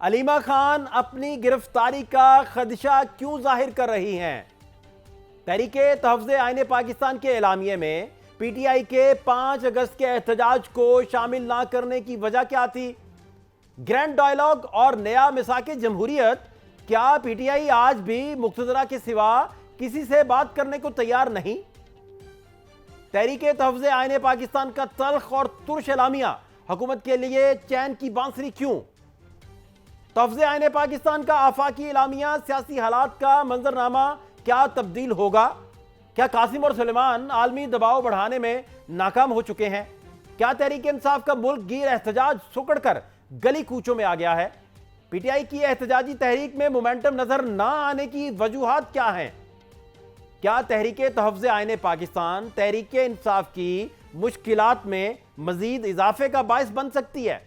علیمہ خان اپنی گرفتاری کا خدشہ کیوں ظاہر کر رہی ہیں؟ تحریک تحفظ آئین پاکستان کے اعلامیے میں پی ٹی آئی کے 5 اگست کے احتجاج کو شامل نہ کرنے کی وجہ کیا تھی؟ گرینڈ ڈائیلاگ اور نیا مساک جمہوریت، کیا پی ٹی آئی آج بھی مقتدرہ کے سوا کسی سے بات کرنے کو تیار نہیں؟ تحریک تحفظ آئین پاکستان کا تلخ اور ترش اعلامیہ حکومت کے لیے چین کی بانسری کیوں؟ تحفظ آئین پاکستان کا آفاقی اعلامیہ سیاسی حالات کا منظرنامہ کیا تبدیل ہوگا؟ کیا قاسم اور سلیمان عالمی دباؤ بڑھانے میں ناکام ہو چکے ہیں؟ کیا تحریک انصاف کا ملک گیر احتجاج سکڑ کر گلی کوچوں میں آ گیا ہے؟ پی ٹی آئی کی احتجاجی تحریک میں مومنٹم نظر نہ آنے کی وجوہات کیا ہیں؟ کیا تحریک تحفظ آئین پاکستان تحریک انصاف کی مشکلات میں مزید اضافے کا باعث بن سکتی ہے؟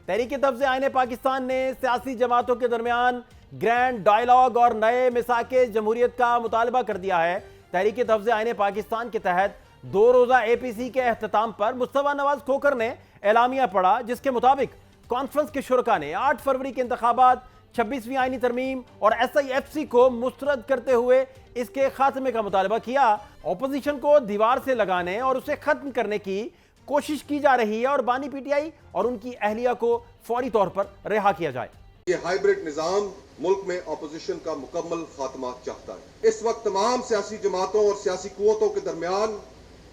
تحریک تحفظ آئین پاکستان نے سیاسی جماعتوں کے درمیان گرینڈ ڈائیلاگ اور نئے مساک جمہوریت کا مطالبہ کر دیا ہے۔ تحریک تحفظ آئین پاکستان کے تحت 2 روزہ اے پی سی کے اختتام پر مصطفیٰ نواز کھوکھر نے اعلامیہ پڑھا، جس کے مطابق کانفرنس کے شرکاء نے 8 فروری کے انتخابات، 26ویں آئینی ترمیم اور ایس آئی ایف سی کو مسترد کرتے ہوئے اس کے خاتمے کا مطالبہ کیا۔ اپوزیشن کو دیوار سے لگانے اور اسے ختم کرنے کی کوشش کی جا رہی ہے اور بانی پی ٹی آئی اور ان کی اہلیہ کو فوری طور پر رہا کیا جائے۔ یہ ہائیبرڈ نظام ملک میں اپوزیشن کا مکمل خاتمہ چاہتا ہے۔ اس وقت تمام سیاسی جماعتوں اور سیاسی قوتوں کے درمیان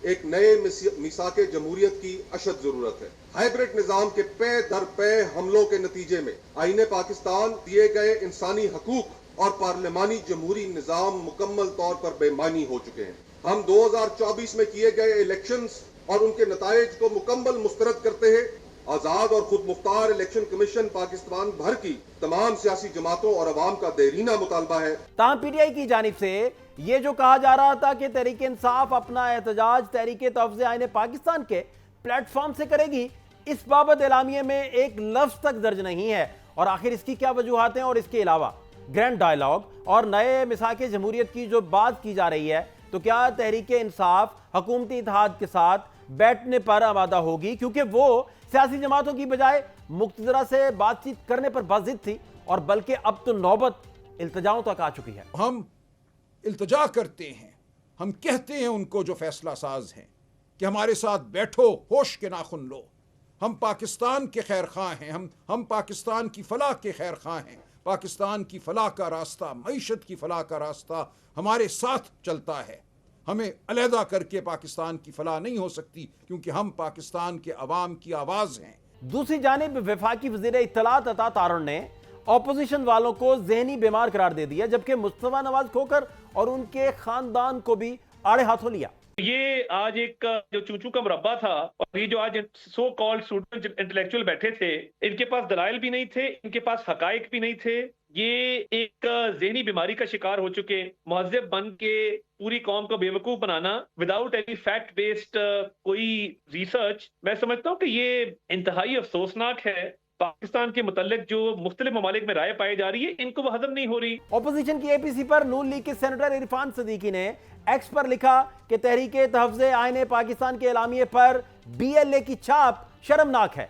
ایک نئے میثاق جمہوریت کی اشد ضرورت ہے۔ ہائیبرڈ نظام کے پے در پے حملوں کے نتیجے میں آئین پاکستان دیے گئے انسانی حقوق اور پارلیمانی جمہوری نظام مکمل طور پر بے معنی ہو چکے ہیں۔ ہم 2024 میں کیے گئے الیکشنز اور ان کے نتائج کو مکمل مسترد کرتے ہیں۔ آزاد اور خود مختار الیکشن کمیشن پاکستان بھر کی تمام سیاسی جماعتوں اور عوام کا دیرینہ مطالبہ ہے۔ تاہم پی ٹی آئی کی جانب سے یہ جو کہا جا رہا تھا کہ تحریک انصاف اپنا احتجاج تحریک تحفظ آئین پاکستان کے پلیٹ فارم سے کرے گی، اس بابت اعلامیے میں ایک لفظ تک درج نہیں ہے۔ اور آخر اس کی کیا وجوہات ہیں؟ اور اس کے علاوہ گرینڈ ڈائیلاگ اور نئے مساک جمہوریت کی جو بات کی جا رہی ہے، تو کیا تحریک انصاف حکومتی اتحاد کے ساتھ بیٹھنے پر آمادہ ہوگی؟ کیونکہ وہ سیاسی جماعتوں کی بجائے مقتدرہ سے بات چیت کرنے پر بازد تھی، اور بلکہ اب تو نوبت التجاؤں تک آ چکی ہے۔ ہم التجا کرتے ہیں، ہم کہتے ہیں ان کو جو فیصلہ ساز ہیں کہ ہمارے ساتھ بیٹھو، ہوش کے ناخن لو۔ ہم پاکستان کے خیر خواہ ہیں، ہم پاکستان کی فلاح کے خیر خواہ ہیں۔ پاکستان کی فلاح کا راستہ، معیشت کی فلاح کا راستہ ہمارے ساتھ چلتا ہے۔ ہمیں علیحدہ کر کے پاکستان کی فلاح نہیں ہو سکتی، کیونکہ ہم پاکستان کے عوام کی آواز ہیں۔ دوسری جانب وفاقی وزیر اطلاعات عطا تارڑ نے اپوزیشن والوں کو ذہنی بیمار قرار دے دیا، جبکہ مصطفیٰ نواز کھوکھر اور ان کے خاندان کو بھی آڑے ہاتھوں لیا۔ یہ آج ایک جو چونچو کا مربع تھا، اور یہ جو آج سو کالڈ اسٹوڈنٹ انٹلیکچوئل بیٹھے تھے، ان کے پاس دلائل بھی نہیں تھے، ان کے پاس حقائق بھی نہیں تھے۔ یہ ایک ذہنی بیماری کا شکار ہو چکے۔ مہذب بن کے پوری قوم کو بیوقوف بنانا وداؤٹ اینی فیکٹ بیسڈ کوئی ریسرچ، میں سمجھتا ہوں کہ یہ انتہائی افسوسناک ہے۔ پاکستان کے متعلق جو مختلف ممالک میں رائے پائی جا رہی ہے، ان کو وہ ہضم نہیں ہو رہی۔ اپوزیشن کی اے پی سی پر نون لیگ کے سینیٹر عرفان صدیقی نے ایکس پر لکھا کہ تحریک تحفظ آئین پاکستان کے اعلامیے پر بی ایل اے کی چھاپ شرمناک ہے۔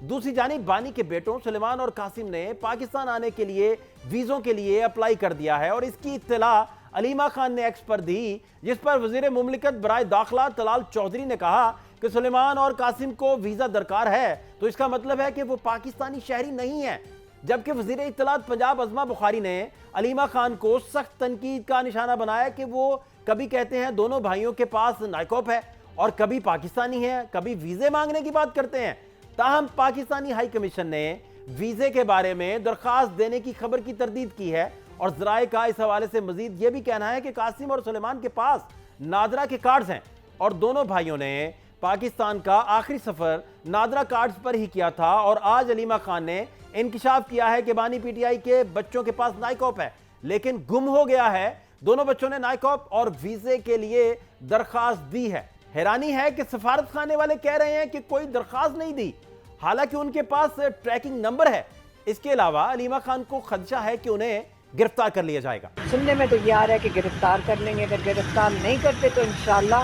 دوسری جانب بانی کے بیٹوں سلیمان اور قاسم نے پاکستان آنے کے لیے ویزوں کے لیے اپلائی کر دیا ہے، اور اس کی اطلاع علیمہ خان نے ایکس پر دی، جس پر وزیر مملکت برائے داخلہ طلال چودھری نے کہا کہ سلیمان اور قاسم کو ویزا درکار ہے، تو اس کا مطلب ہے کہ وہ پاکستانی شہری نہیں ہیں۔ جبکہ وزیر اطلاعات پنجاب عظمہ بخاری نے علیمہ خان کو سخت تنقید کا نشانہ بنایا کہ وہ کبھی کہتے ہیں دونوں بھائیوں کے پاس نائکوپ ہے، اور کبھی پاکستانی ہیں، کبھی ویزے مانگنے کی بات کرتے ہیں۔ تاہم پاکستانی ہائی کمیشن نے ویزے کے بارے میں درخواست دینے کی خبر کی تردید کی ہے، اور ذرائع کا اس حوالے سے مزید یہ بھی کہنا ہے کہ قاسم اور سلیمان کے پاس نادرا کے کارڈز ہیں، اور دونوں بھائیوں نے پاکستان کا آخری سفر نادرا کارڈز پر ہی کیا تھا۔ اور آج علیمہ خان نے انکشاف کیا ہے کہ بانی پی ٹی آئی کے بچوں کے پاس نائکوپ ہے، لیکن گم ہو گیا ہے۔ دونوں بچوں نے نائکوپ اور ویزے کے لیے درخواست دی ہے۔ حیرانی ہے کہ سفارت خانے والے کہہ رہے ہیں کہ کوئی درخواست نہیں دی، حالانکہ ان کے پاس ٹریکنگ نمبر ہے۔ اس کے علاوہ علیمہ خان کو خدشہ ہے کہ انہیں گرفتار کر لیا جائے گا۔ سننے میں تو یہ آ رہا ہے کہ گرفتار کر لیں گے، اگر گرفتار نہیں کرتے تو انشاءاللہ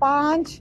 5